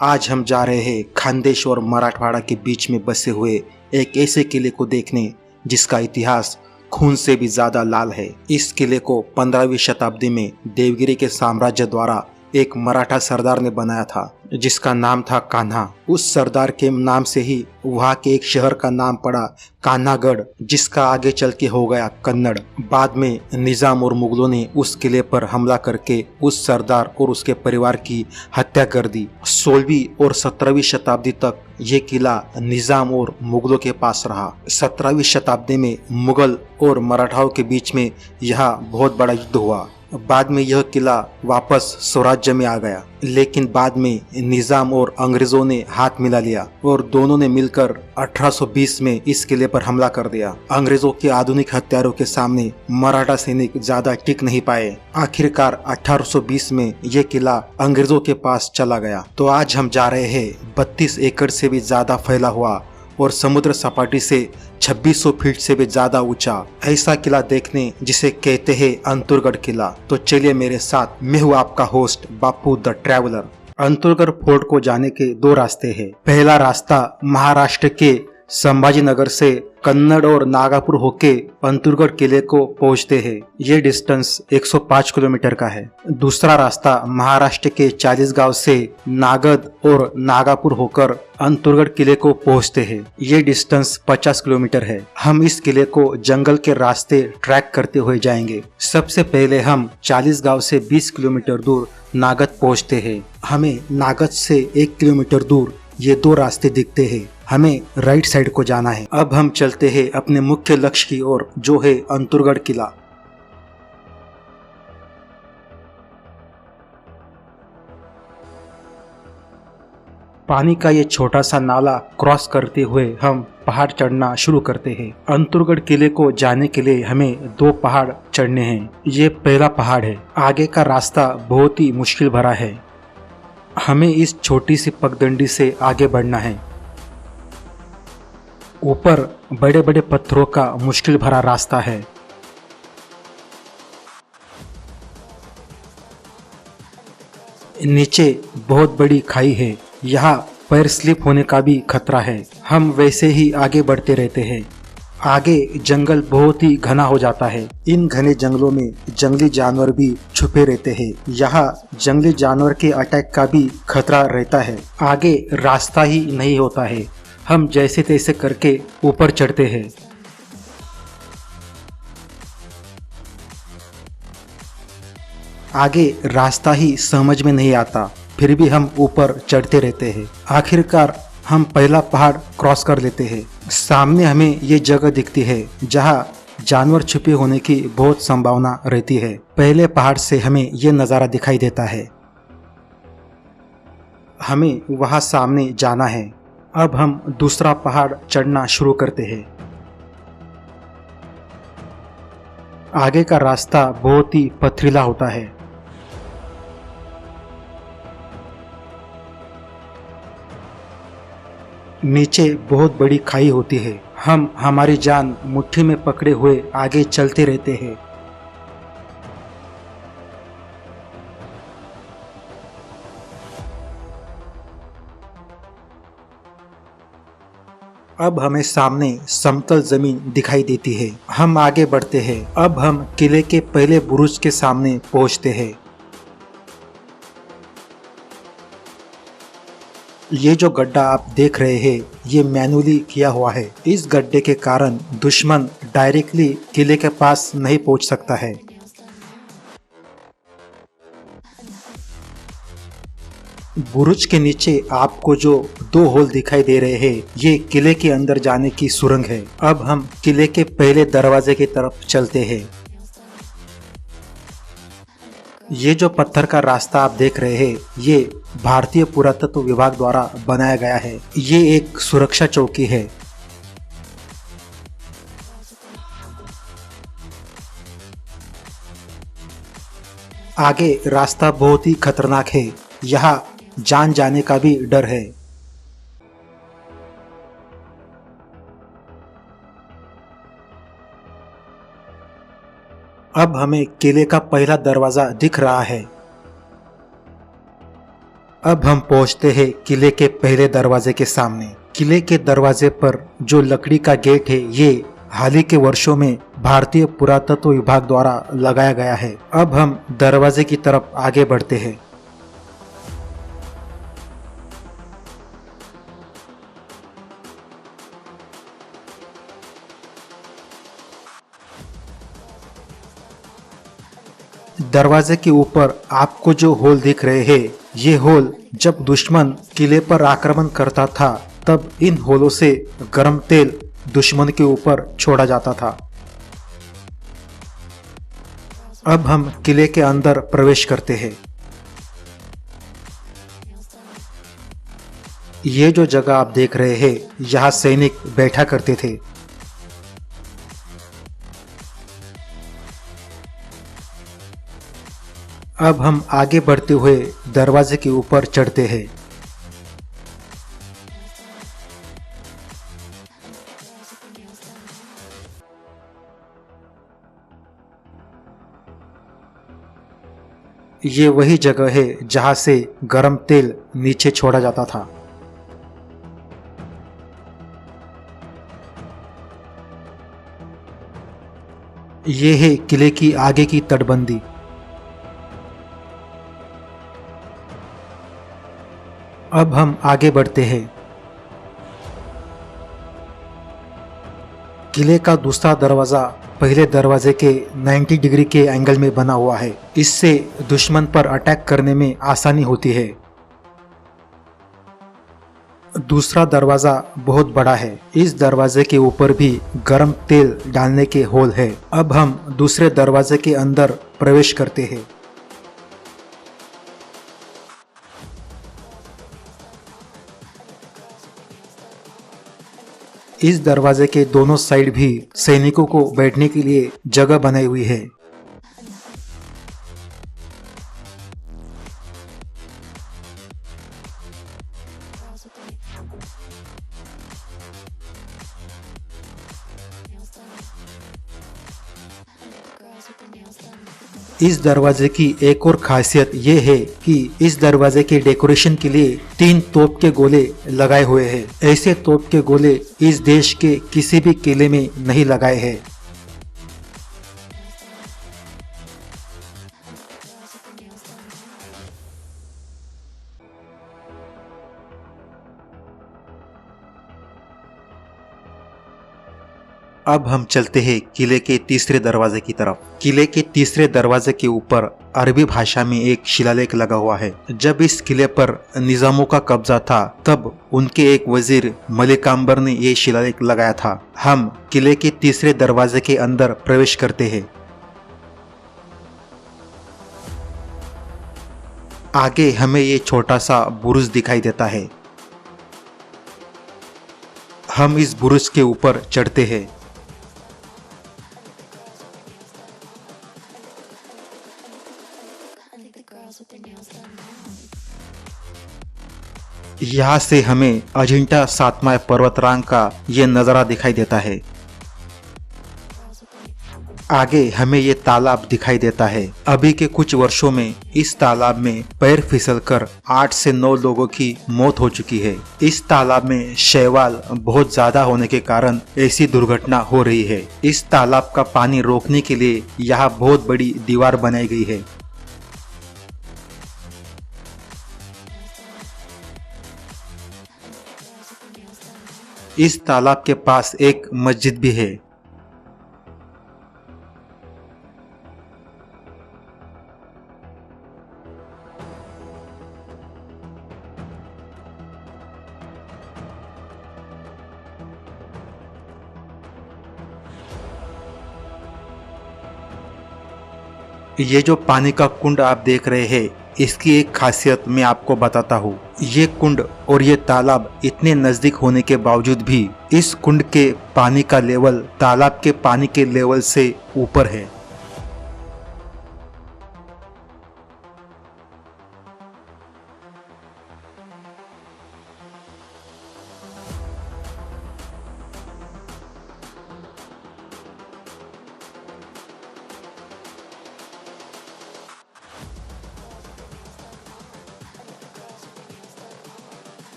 आज हम जा रहे हैं खानदेश और मराठवाड़ा के बीच में बसे हुए एक ऐसे किले को देखने जिसका इतिहास खून से भी ज्यादा लाल है। इस किले को 15वीं शताब्दी में देवगिरी के साम्राज्य द्वारा एक मराठा सरदार ने बनाया था जिसका नाम था कान्हा। उस सरदार के नाम से ही वहाँ के एक शहर का नाम पड़ा कान्हागढ़, जिसका आगे चल के हो गया कन्नड़। बाद में निजाम और मुगलों ने उस किले पर हमला करके उस सरदार और उसके परिवार की हत्या कर दी। 16वीं और 17वीं शताब्दी तक ये किला निजाम और मुगलों के पास रहा। 17वीं शताब्दी में मुगल और मराठाओं के बीच में यह बहुत बड़ा युद्ध हुआ। बाद में यह किला वापस स्वराज्य में आ गया, लेकिन बाद में निजाम और अंग्रेजों ने हाथ मिला लिया और दोनों ने मिलकर 1820 में इस किले पर हमला कर दिया। अंग्रेजों के आधुनिक हथियारों के सामने मराठा सैनिक ज्यादा टिक नहीं पाए। आखिरकार 1820 में यह किला अंग्रेजों के पास चला गया। तो आज हम जा रहे हैं 32 एकड़ से भी ज्यादा फैला हुआ और समुद्र सपाटी से 2600 फीट से भी ज्यादा ऊंचा ऐसा किला देखने जिसे कहते हैं अंतुरगढ़ किला। तो चलिए मेरे साथ, मैं हूँ आपका host Bapu the traveller. Anturgad fort को जाने के दो रास्ते हैं। पहला रास्ता महाराष्ट्र के संभाजीनगर से कन्नड़ और नागापुर होके अंतुरगढ़ किले को पहुंचते हैं। ये डिस्टेंस 105 किलोमीटर का है। दूसरा रास्ता महाराष्ट्र के चालीसगांव से नागद और नागापुर होकर अंतुरगढ़ किले को पहुंचते हैं। ये डिस्टेंस 50 किलोमीटर है। हम इस किले को जंगल के रास्ते ट्रैक करते हुए जाएंगे। सबसे पहले हम चालीसगांव से 20 किलोमीटर दूर नागद पहुँचते हैं। हमें नागद से 1 किलोमीटर दूर ये दो रास्ते दिखते हैं। हमें राइट साइड को जाना है। अब हम चलते हैं अपने मुख्य लक्ष्य की ओर, जो है अंतुरगढ़ किला। पानी का ये छोटा सा नाला क्रॉस करते हुए हम पहाड़ चढ़ना शुरू करते हैं। अंतुरगढ़ किले को जाने के लिए हमें 2 पहाड़ चढ़ने हैं। ये पहला पहाड़ है। आगे का रास्ता बहुत ही मुश्किल भरा है। हमें इस छोटी सी पगडंडी से आगे बढ़ना है। ऊपर बड़े बड़े पत्थरों का मुश्किल भरा रास्ता है। नीचे बहुत बड़ी खाई है। यहाँ पैर स्लिप होने का भी खतरा है। हम वैसे ही आगे बढ़ते रहते हैं। आगे जंगल बहुत ही घना हो जाता है। इन घने जंगलों में जंगली जानवर भी छुपे रहते हैं। यहाँ जंगली जानवर के अटैक का भी खतरा रहता है। आगे रास्ता ही नहीं होता है। हम जैसे तैसे करके ऊपर चढ़ते हैं। आगे रास्ता ही समझ में नहीं आता, फिर भी हम ऊपर चढ़ते रहते हैं। आखिरकार हम पहला पहाड़ क्रॉस कर लेते हैं। सामने हमें ये जगह दिखती है जहाँ जानवर छुपे होने की बहुत संभावना रहती है। पहले पहाड़ से हमें ये नज़ारा दिखाई देता है। हमें वहाँ सामने जाना है। अब हम दूसरा पहाड़ चढ़ना शुरू करते हैं। आगे का रास्ता बहुत ही पथरीला होता है। नीचे बहुत बड़ी खाई होती है। हम हमारी जान मुट्ठी में पकड़े हुए आगे चलते रहते हैं। अब हमें सामने समतल जमीन दिखाई देती है। हम आगे बढ़ते हैं। अब हम किले के पहले बुरुज के सामने पहुंचते हैं। ये जो गड्ढा आप देख रहे हैं, ये मैनुअली किया हुआ है। इस गड्ढे के कारण दुश्मन डायरेक्टली किले के पास नहीं पहुंच सकता है। बुरुज के नीचे आपको जो 2 होल दिखाई दे रहे हैं, ये किले के अंदर जाने की सुरंग है। अब हम किले के पहले दरवाजे की तरफ चलते हैं। ये जो पत्थर का रास्ता आप देख रहे हैं, ये भारतीय पुरातत्व विभाग द्वारा बनाया गया है। ये एक सुरक्षा चौकी है। आगे रास्ता बहुत ही खतरनाक है। यहाँ जान जाने का भी डर है। अब हमें किले का पहला दरवाजा दिख रहा है। अब हम पहुंचते हैं किले के पहले दरवाजे के सामने। किले के दरवाजे पर जो लकड़ी का गेट है ये हाल ही के वर्षों में भारतीय पुरातत्व विभाग द्वारा लगाया गया है। अब हम दरवाजे की तरफ आगे बढ़ते हैं। दरवाजे के ऊपर आपको जो होल दिख रहे हैं, ये होल जब दुश्मन किले पर आक्रमण करता था तब इन होलों से गर्म तेल दुश्मन के ऊपर छोड़ा जाता था। अब हम किले के अंदर प्रवेश करते हैं। ये जो जगह आप देख रहे हैं, यहाँ सैनिक बैठा करते थे। अब हम आगे बढ़ते हुए दरवाजे के ऊपर चढ़ते हैं। ये वही जगह है जहां से गरम तेल नीचे छोड़ा जाता था। ये है किले की आगे की तटबंदी। अब हम आगे बढ़ते हैं। किले का दूसरा दरवाजा पहले दरवाजे के 90 डिग्री के एंगल में बना हुआ है। इससे दुश्मन पर अटैक करने में आसानी होती है। दूसरा दरवाजा बहुत बड़ा है। इस दरवाजे के ऊपर भी गर्म तेल डालने के होल है। अब हम दूसरे दरवाजे के अंदर प्रवेश करते हैं। इस दरवाजे के दोनों साइड भी सैनिकों को बैठने के लिए जगह बनाई हुई है। इस दरवाजे की एक और खासियत ये है कि इस दरवाजे के डेकोरेशन के लिए 3 तोप के गोले लगाए हुए हैं। ऐसे तोप के गोले इस देश के किसी भी किले में नहीं लगाए हैं। अब हम चलते हैं किले के तीसरे दरवाजे की तरफ। किले के तीसरे दरवाजे के ऊपर अरबी भाषा में एक शिलालेख लगा हुआ है। जब इस किले पर निजामों का कब्जा था तब उनके एक वजीर मलिक अंबर ने ये शिलालेख लगाया था। हम किले के तीसरे दरवाजे के अंदर प्रवेश करते हैं। आगे हमें ये छोटा सा बुरुज दिखाई देता है। हम इस बुरुज के ऊपर चढ़ते हैं। यहाँ से हमें अजिंठा सातमाई पर्वतरांग का ये नज़ारा दिखाई देता है। आगे हमें ये तालाब दिखाई देता है। अभी के कुछ वर्षों में इस तालाब में पैर फिसलकर 8 से 9 लोगों की मौत हो चुकी है। इस तालाब में शैवाल बहुत ज्यादा होने के कारण ऐसी दुर्घटना हो रही है। इस तालाब का पानी रोकने के लिए यहाँ बहुत बड़ी दीवार बनाई गई है। इस तालाब के पास एक मस्जिद भी है। ये जो पानी का कुंड आप देख रहे हैं, इसकी एक खासियत मैं आपको बताता हूँ। ये कुंड और ये तालाब इतने नजदीक होने के बावजूद भी इस कुंड के पानी का लेवल तालाब के पानी के लेवल से ऊपर है।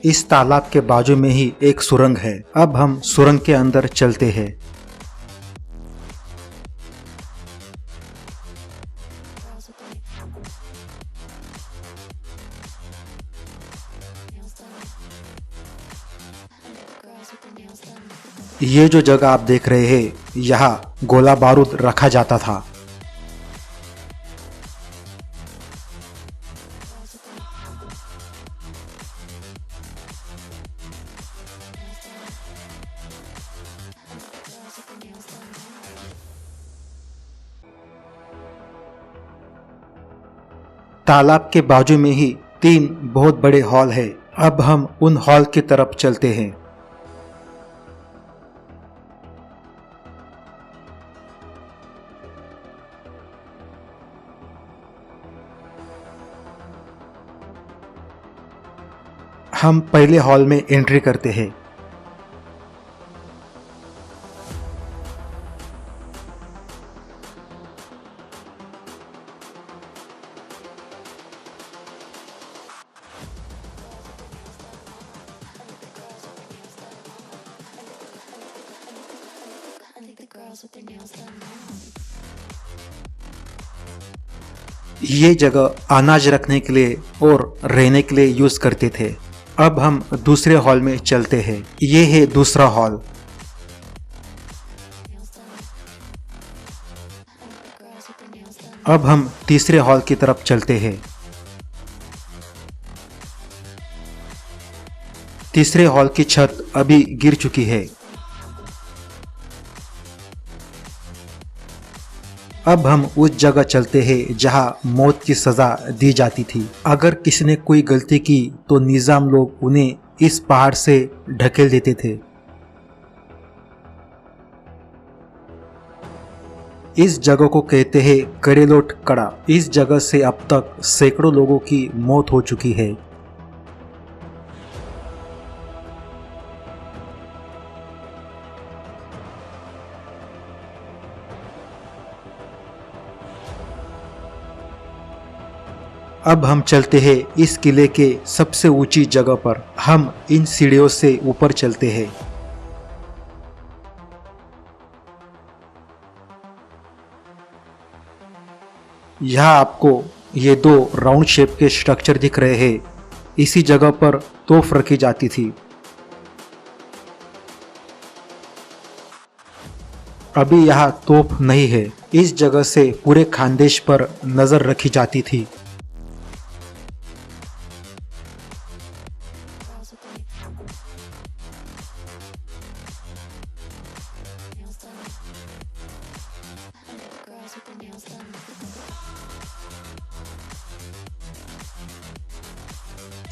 इस तालाब के बाजू में ही एक सुरंग है। अब हम सुरंग के अंदर चलते हैं। ये जो जगह आप देख रहे हैं, यहाँ गोला बारूद रखा जाता था। तालाब के बाजू में ही 3 बहुत बड़े हॉल है। अब हम उन हॉल की तरफ चलते हैं। हम पहले हॉल में एंट्री करते हैं। ये जगह अनाज रखने के लिए और रहने के लिए यूज करते थे। अब हम दूसरे हॉल में चलते हैं। ये है दूसरा हॉल। अब हम तीसरे हॉल की तरफ चलते हैं। तीसरे हॉल की छत अभी गिर चुकी है। अब हम उस जगह चलते हैं जहां मौत की सजा दी जाती थी। अगर किसी ने कोई गलती की तो निजाम लोग उन्हें इस पहाड़ से ढकेल देते थे। इस जगह को कहते हैं करेलोट कड़ा। इस जगह से अब तक सैकड़ों लोगों की मौत हो चुकी है। अब हम चलते हैं इस किले के सबसे ऊंची जगह पर। हम इन सीढ़ियों से ऊपर चलते हैं। यहाँ आपको ये 2 राउंड शेप के स्ट्रक्चर दिख रहे हैं। इसी जगह पर तोफ रखी जाती थी। अभी यहाँ तोप नहीं है। इस जगह से पूरे खानदेश पर नजर रखी जाती थी।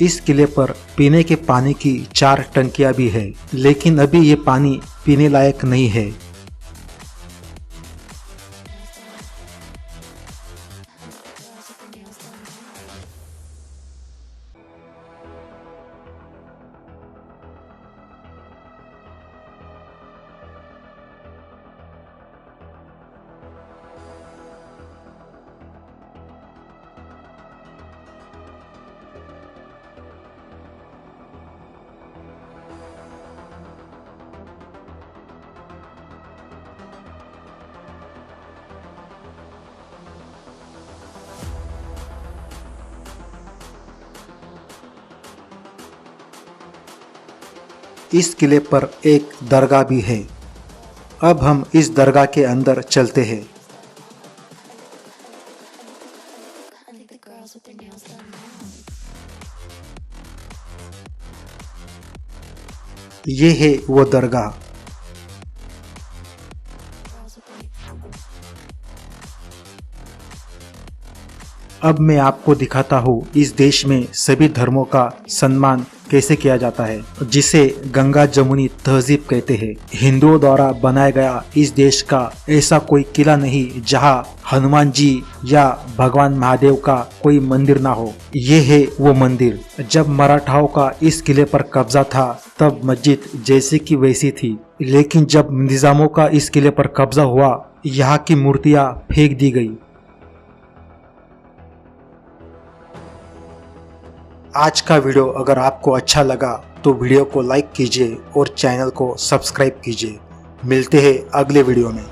इस किले पर पीने के पानी की 4 टंकियां भी है, लेकिन अभी ये पानी पीने लायक नहीं है। इस किले पर एक दरगाह भी है। अब हम इस दरगाह के अंदर चलते हैं। ये है वो दरगाह। अब मैं आपको दिखाता हूँ इस देश में सभी धर्मों का सम्मान कैसे किया जाता है, जिसे गंगा जमुनी तहजीब कहते हैं। हिंदुओं द्वारा बनाया गया इस देश का ऐसा कोई किला नहीं जहाँ हनुमान जी या भगवान महादेव का कोई मंदिर ना हो। ये है वो मंदिर। जब मराठाओं का इस किले पर कब्जा था तब मस्जिद जैसी की वैसी थी, लेकिन जब निजामों का इस किले पर कब्जा हुआ यहाँ की मूर्तियाँ फेंक दी गई। आज का वीडियो अगर आपको अच्छा लगा तो वीडियो को लाइक कीजिए और चैनल को सब्सक्राइब कीजिए। मिलते हैं अगले वीडियो में।